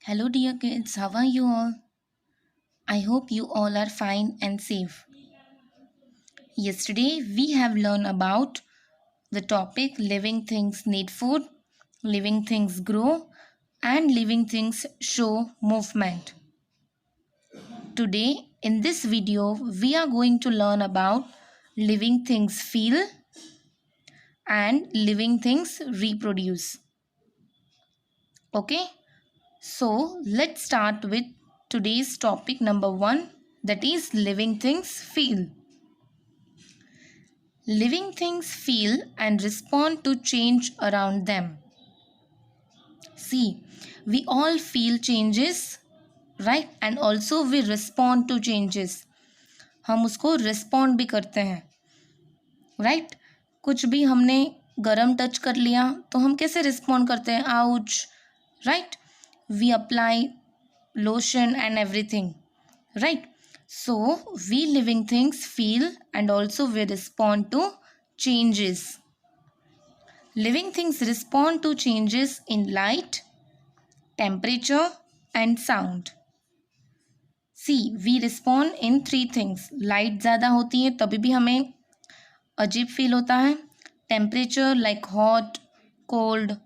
Hello, dear kids, how are you all? I hope you all are fine and safe. Yesterday, we have learned about the topic living things need food, living things grow, and living things show movement. Today, in this video, we are going to learn about living things feel and living things reproduce. Okay, so let's start with today's topic number one, that is living things feel. Living things feel and respond to change around them. See, we all feel changes, right? And also we respond to changes. हम उसको respond भी करते हैं, right? कुछ भी हमने गरम touch कर लिया तो हम कैसे respond करते हैं? Ouch, right? We apply lotion and everything, right? So we living things feel and also we respond to changes. Living things respond to changes in light, temperature, and sound. See, we respond in three things. Light ज़्यादा होती है तभी भी हमें अजीब feel होता है. Temperature like hot, cold,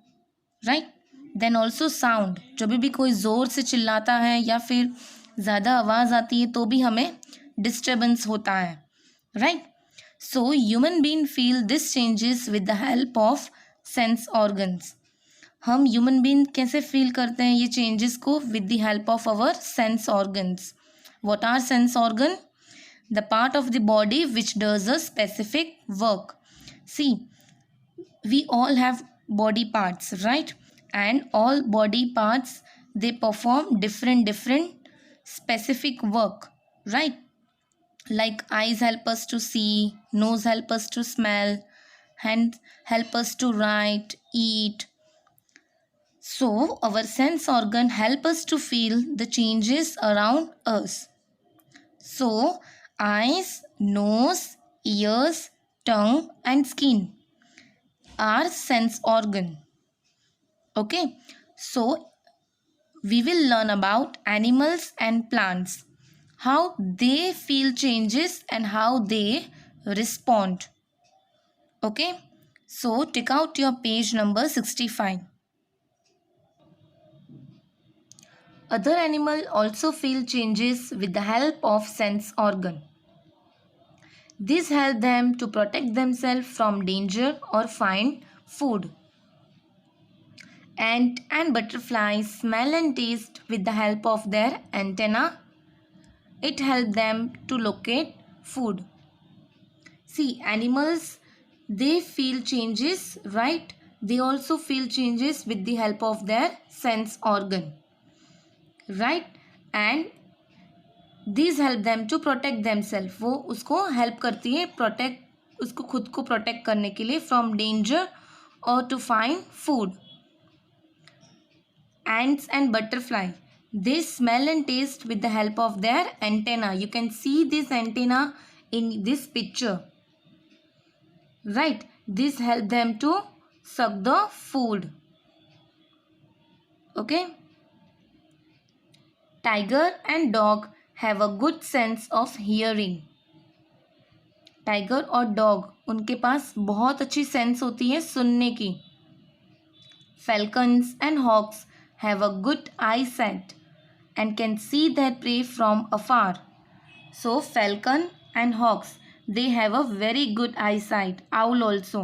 right? Then also sound. जब भी कोई ज़ोर से चिल्लाता है या फिर ज़्यादा आवाज़ आती है तो भी हमें disturbance होता है, right? So human being feel this changes with the help of sense organs. हम ह्यूमन बीइंग कैसे फील करते हैं ये चेंजेस को? With the help of our sense organs. What are sense organ? The part of the body which does a specific work. See, we all have body parts, right? And all body parts they perform different specific work, right? Like eyes help us to see, nose help us to smell, hands help us to write, eat. So our sense organ help us to feel the changes around us. So eyes, nose, ears, tongue and skin are sense organ. Okay, so we will learn about animals and plants, how they feel changes and how they respond. Okay, so take out your page number 65. Other animals also feel changes with the help of sense organ. This helps them to protect themselves from danger or find food. Ant and butterflies smell and taste with the help of their antenna. It helps them to locate food. See, animals, they feel changes, right? They also feel changes with the help of their sense organ, right? And these help them to protect themselves. वो उसको help करती है protect, उसको खुद को protect करने के लिए from danger or to find food. Ants and butterfly, they smell and taste with the help of their antenna. You can see this antenna in this picture, right? This help them to suck the food. Okay, tiger and dog have a good sense of hearing. Tiger और dog, उनके पास बहुत अच्छी sense होती है सुनने की. Falcons and hawks have a good eyesight and can see their prey from afar. So falcon and hawks, they have a very good eyesight. Owl also,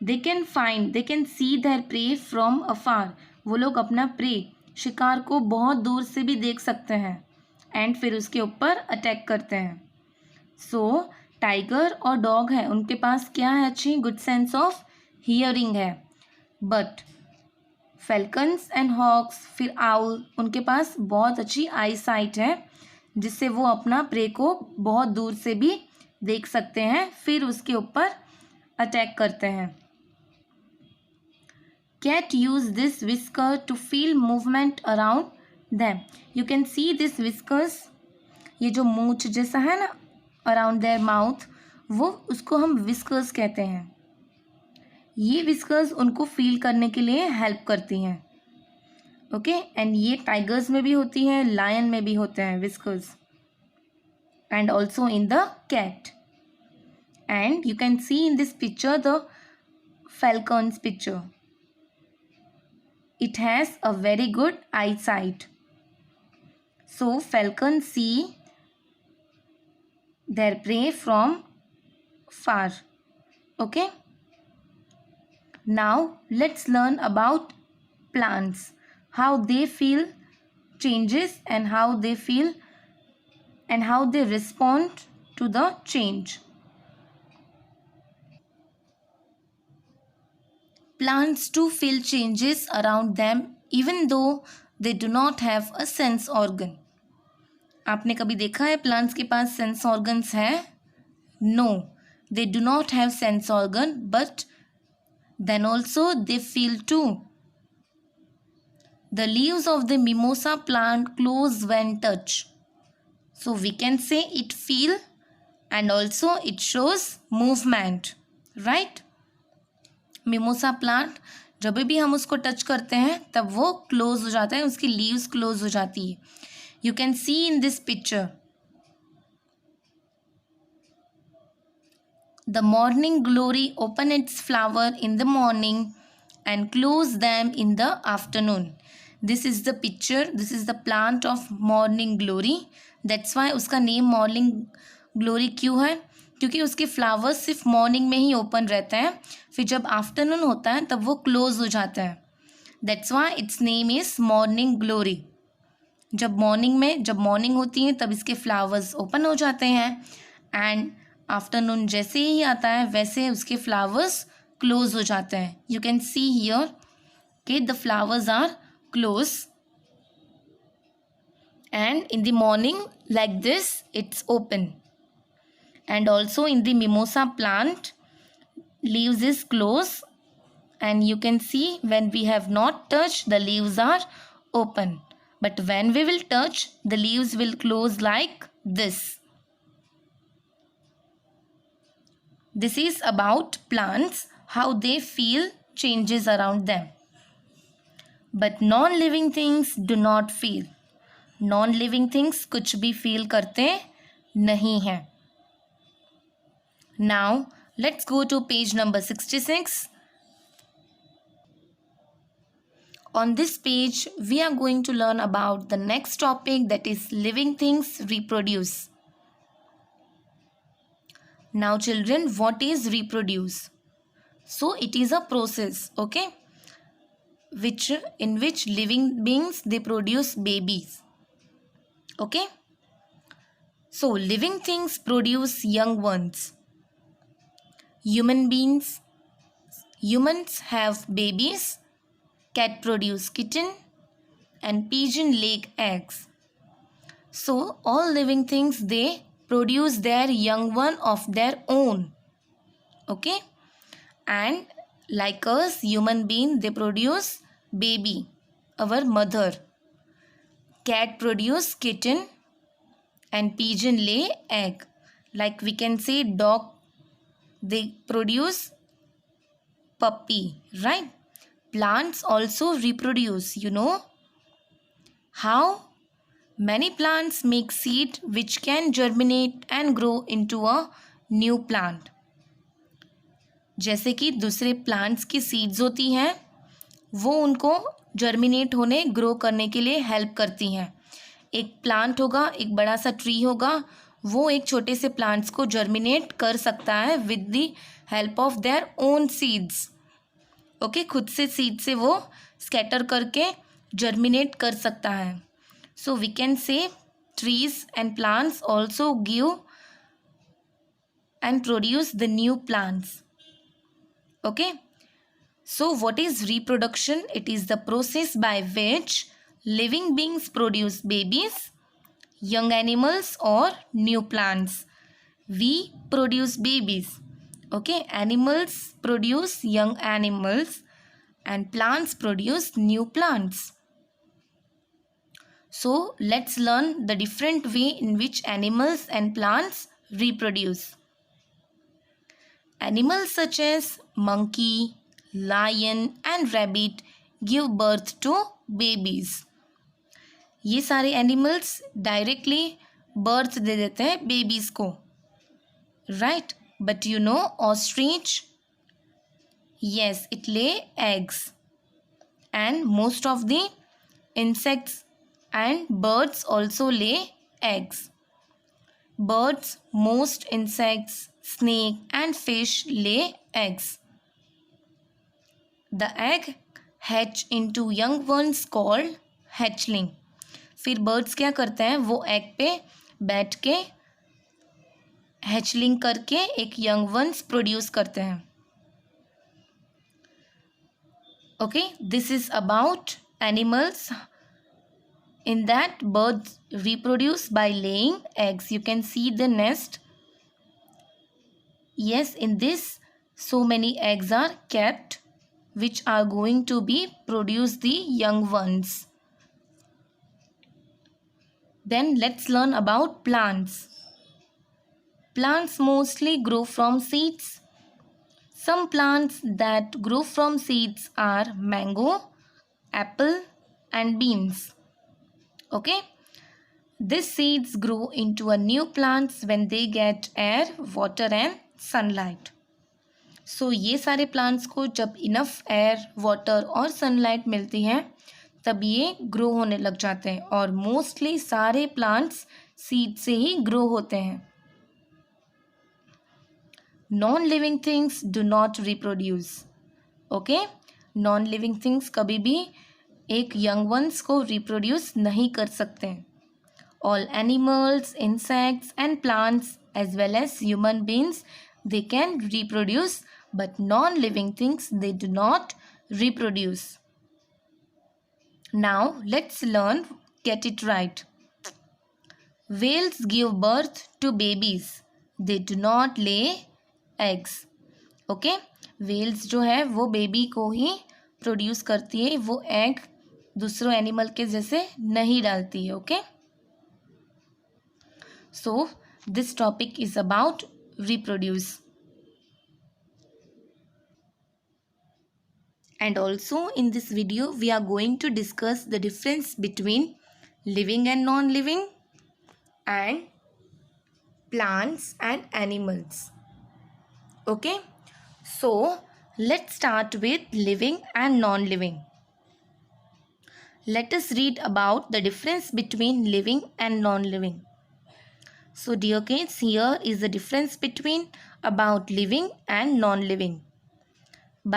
they can see their prey from afar. वो लोग अपना prey, शिकार को बहुत दूर से भी देख सकते हैं एंड फिर उसके ऊपर अटैक करते हैं. सो टाइगर और डॉग है, उनके पास क्या है? अच्छी गुड सेंस ऑफ हियरिंग है. बट फैल्कन्स एंड हॉक्स, फिर आउल, उनके पास बहुत अच्छी आई साइट है जिससे वो अपना प्रे को बहुत दूर से भी देख सकते हैं, फिर उसके ऊपर अटैक करते हैं. Cat use this whisker to feel movement around them. You can see this whiskers, ये जो मूंछ जैसा है ना अराउंड देयर माउथ, वो उसको हम विस्कर्स कहते हैं. ये विस्कर्स उनको फील करने के लिए हेल्प करती हैं. ओके एंड ये टाइगर्स में भी होती है, लायन में भी होते हैं whiskers, and also in the cat. And you can see in this picture the falcon's picture. It has a very good eyesight. So falcons see their prey from far. Okay. Now let's learn about plants, how they feel changes and how they feel and how they respond to the change. Plants too feel changes around them even though they do not have a sense organ. आपने कभी देखा है plants के पास sense organs है? No, they do not have sense organ, but then also they feel too. The leaves of the mimosa plant close when touched. So we can say it feel and also it shows movement, right? Mimosa plant जब भी हम उसको touch करते हैं तब वो close हो जाता है, उसकी लीव्स क्लोज हो जाती है. You can C in this picture the morning glory open it's flower in the morning and close them in the afternoon. This is the picture. This is the plant of morning glory. That's why उसका name morning glory क्यों है? क्योंकि उसके flowers सिर्फ morning में ही open रहते हैं, फिर जब आफ्टरनून होता है तब वो क्लोज हो जाता है. That's why it's name is morning glory. जब मॉर्निंग होती है तब इसके फ्लावर्स ओपन हो जाते हैं एंड आफ्टरनून जैसे ही आता है वैसे उसके फ्लावर्स क्लोज हो जाते हैं. यू कैन सी हियर कि the flowers are close and in the morning like this it's open. And also in the mimosa plant leaves is close and you can see when we have not touched the leaves are open, but when we will touch the leaves will close like this. This is about plants, how they feel changes around them. But non-living things do not feel. Non-living things कुछ भी feel करते नहीं हैं. Now let's go to page number 66. On this page we are going to learn about the next topic, that is living things reproduce. Now children, what is reproduce? So it is a process, okay, in which living beings they produce babies. Okay, so living things produce young ones. Humans have babies, cat produce kitten and pigeon lay eggs. So all living things they produce their young one of their own. Okay, and like us human being they produce baby, our mother. Cat produce kitten and pigeon lay egg. Like we can say dog, they produce puppy, right? Plants also reproduce. You know how? Many plants make seed which can germinate and grow into a new plant. जैसे कि दूसरे plants की seeds होती हैं वो उनको germinate होने grow करने के लिए हेल्प करती हैं. एक प्लांट होगा, एक बड़ा सा ट्री होगा, वो एक छोटे से प्लांट्स को जर्मिनेट कर सकता है with the help of their own seeds. Okay, खुद से सीड से वो स्कैटर करके जर्मिनेट कर सकता है. So we can say trees and plants also give and produce the new plants. Okay, so what is reproduction? It is the process by which living beings produce babies, young animals or new plants. We produce babies. Okay, animals produce young animals and plants produce new plants. So let's learn the different way in which animals and plants reproduce. Animals such as monkey, lion and rabbit give birth to babies. ये सारे animals directly birth दे देते हैं babies को, right. But you know ostrich, yes, it lay eggs. And most of the insects and birds also lay eggs. Birds, most insects, snake and fish lay eggs. The egg hatch into young ones called hatchling. फिर birds क्या करते हैं, वो egg पे बैठ के hatchling करके एक young ones produce करते हैं. Okay, this is about animals. In that, birds reproduce by laying eggs. You can see the nest. Yes, in this so many eggs are kept, which are going to be produce the young ones. Then let's learn about plants. Plants mostly grow from seeds. Some plants that grow from seeds are mango, apple and beans. Okay. These seeds grow into a new plants when they get air, water and sunlight. So ये सारे plants को जब enough air, water और sunlight मिलती है तब ये grow होने लग जाते हैं. और mostly सारे plants seed से ही grow होते हैं. Non-living things do not reproduce. Okay, non-living things कभी भी एक young ones को reproduce नहीं कर सकते. All animals, insects and plants as well as human beings, they can reproduce, but non-living things, they do not reproduce. Now let's learn, get it right. Whales give birth to babies. They do not lay eggs. Okay, whales जो है वो baby को ही produce करती है, वो egg दूसरों animal के जैसे नहीं डालती है. Okay, so this topic is about reproduce. And also in this video we are going to discuss the difference between living and non living and plants and animals. Okay, so let's start with living and non-living. Let us read about the difference between living and non-living. So dear kids, here is the difference between about living and non-living.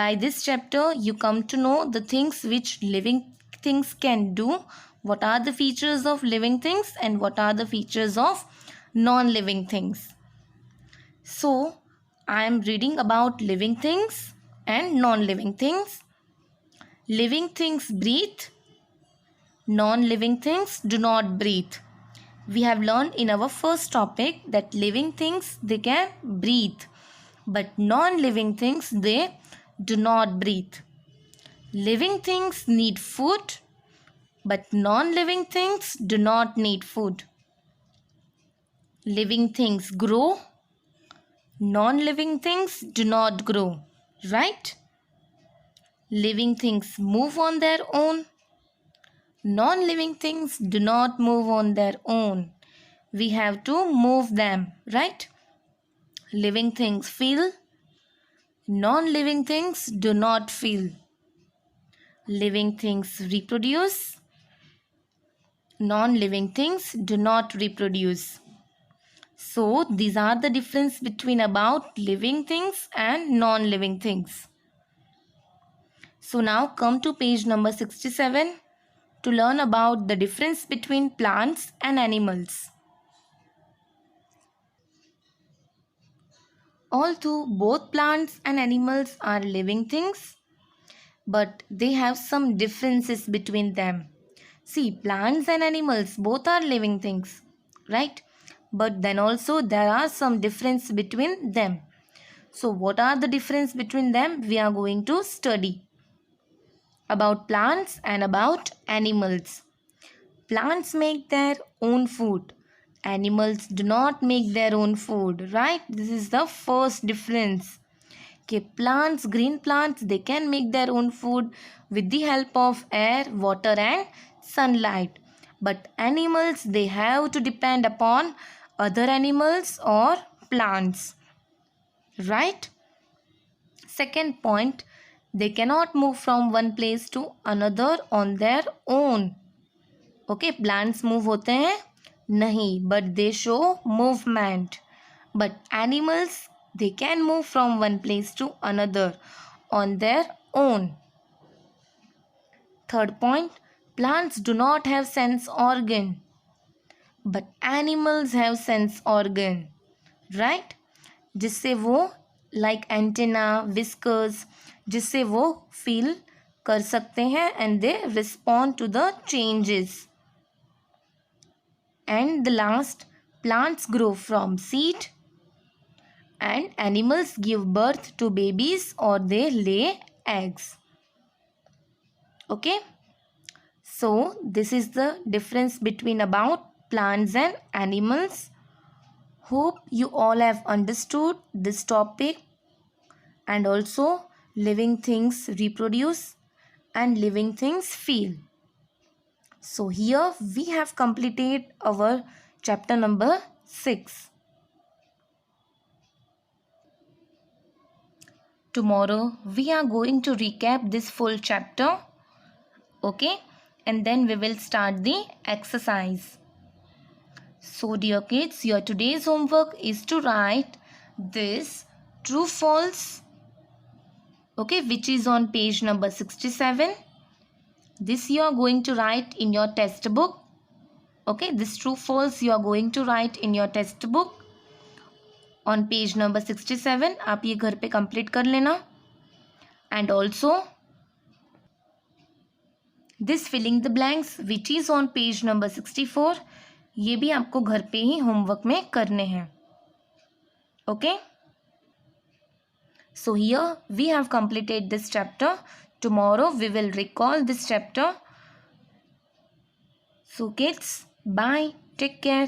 By this chapter, you come to know the things which living things can do, what are the features of living things and what are the features of non-living things. So I am reading about living things and non-living things. Living things breathe. Non-living things do not breathe. We have learned in our first topic that living things, they can breathe. But non-living things, they do not breathe. Living things need food. But non-living things do not need food. Living things grow. Non-living things do not grow, right? Living things move on their own. Non-living things do not move on their own. We have to move them, right? Living things feel. Non-living things do not feel. Living things reproduce. Non-living things do not reproduce. So these are the difference between about living things and non-living things. So now come to page number 67 to learn about the difference between plants and animals. Although both plants and animals are living things, but they have some differences between them. See, plants and animals both are living things, right? But then also there are some difference between them. So what are the difference between them? We are going to study about plants and about animals. Plants make their own food. Animals do not make their own food, right? This is the first difference. Okay, plants, green plants, they can make their own food, with the help of air, water and sunlight. But animals, they have to depend upon other animals or plants. Right? Second point, they cannot move from one place to another on their own. Okay, plants move होते हैं नहीं, but they show movement. But animals, they can move from one place to another on their own. Third point, plants do not have sense organ, but animals have sense organ, right? जिससे वो like antenna, whiskers, जिससे वो feel कर सकते हैं and they respond to the changes. And the last, plants grow from seed and animals give birth to babies or they lay eggs. Okay, so this is the difference between about plants and animals. Hope you all have understood this topic. And also, living things reproduce and living things feel. So here we have completed our chapter number 6. Tomorrow we are going to recap this full chapter. Okay, and then we will start the exercise. So dear kids, your today's homework is to write this true false, okay, which is on page number 67. This you are going to write in your textbook. Okay, this true false you are going to write in your textbook on page number 67. आप ये घर पे complete कर लेना. And also this filling the blanks which is on page number 64, ये भी आपको घर पे ही homework में करने हैं. Okay, so here we have completed this chapter. Tomorrow we will recall this chapter. So kids, bye, take care.